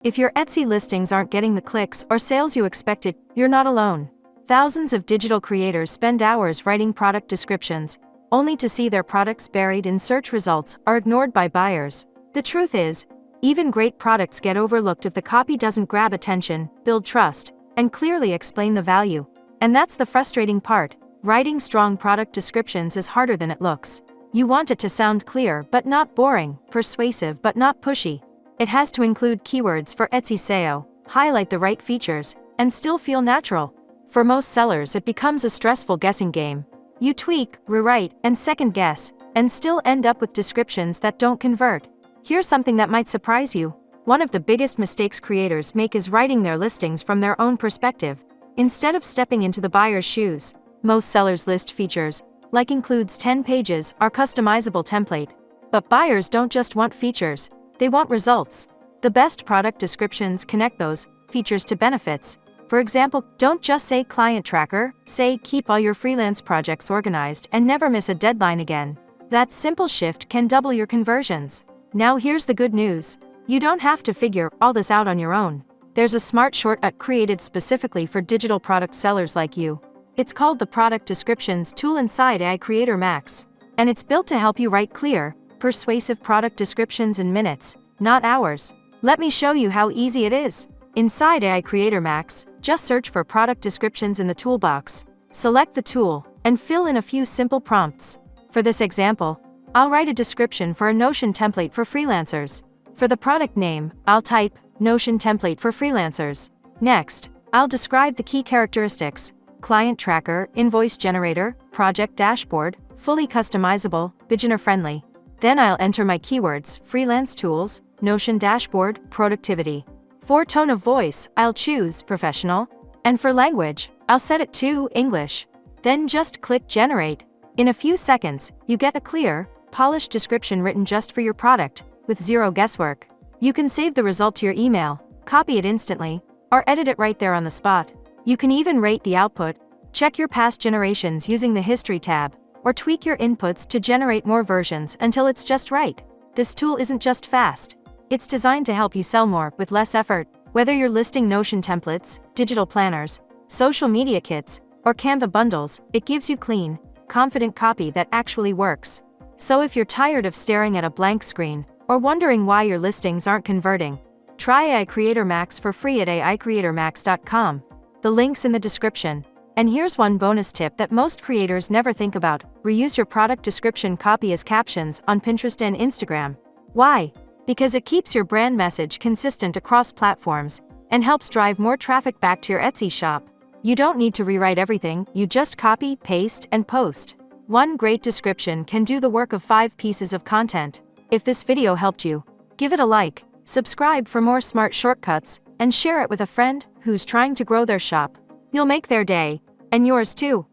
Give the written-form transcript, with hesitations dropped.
If your Etsy listings aren't getting the clicks or sales you expected, you're not alone. Thousands of digital creators spend hours writing product descriptions, only to see their products buried in search results or ignored by buyers. The truth is, even great products get overlooked if the copy doesn't grab attention, build trust, and clearly explain the value. And that's the frustrating part. Writing strong product descriptions is harder than it looks. You want it to sound clear but not boring, persuasive but not pushy. It has to include keywords for Etsy SEO, highlight the right features, and still feel natural. For most sellers, it becomes a stressful guessing game. You tweak, rewrite, and second guess, and still end up with descriptions that don't convert. Here's something that might surprise you. One of the biggest mistakes creators make is writing their listings from their own perspective, instead of stepping into the buyer's shoes. Most sellers list features, like includes 10 pages, or customizable template. But buyers don't just want features, they want results. The best product descriptions connect those features to benefits. For example, don't just say client tracker, say keep all your freelance projects organized and never miss a deadline again. That simple shift can double your conversions. Now here's the good news. You don't have to figure all this out on your own. There's a smart shortcut created specifically for digital product sellers like you. It's called the Product Descriptions tool inside AI Creator Max. And it's built to help you write clear, persuasive product descriptions in minutes, not hours. Let me show you how easy it is. Inside AI Creator Max, just search for product descriptions in the toolbox. Select the tool, and fill in a few simple prompts. For this example, I'll write a description for a Notion template for freelancers. For the product name, I'll type Notion template for freelancers. Next, I'll describe the key characteristics: client tracker, invoice generator, project dashboard, fully customizable, beginner-friendly. Then I'll enter my keywords: freelance tools, Notion dashboard, productivity. For tone of voice, I'll choose professional. And for language, I'll set it to English. Then just click generate. In a few seconds, you get a clear, polished description written just for your product, with zero guesswork. You can save the result to your email, copy it instantly, or edit it right there on the spot. You can even rate the output, check your past generations using the History tab, or tweak your inputs to generate more versions until it's just right. This tool isn't just fast. It's designed to help you sell more with less effort. Whether you're listing Notion templates, digital planners, social media kits, or Canva bundles, it gives you clean, confident copy that actually works. So if you're tired of staring at a blank screen, or wondering why your listings aren't converting, try AI Creator Max for free at aicreatormax.com. The link's in the description. And here's one bonus tip that most creators never think about: reuse your product description copy as captions on Pinterest and Instagram. Why? Because it keeps your brand message consistent across platforms and helps drive more traffic back to your Etsy shop. You don't need to rewrite everything, you just copy, paste, and post. One great description can do the work of 5 pieces of content. If this video helped you, give it a like, subscribe for more smart shortcuts, and share it with a friend who's trying to grow their shop. You'll make their day, and yours too.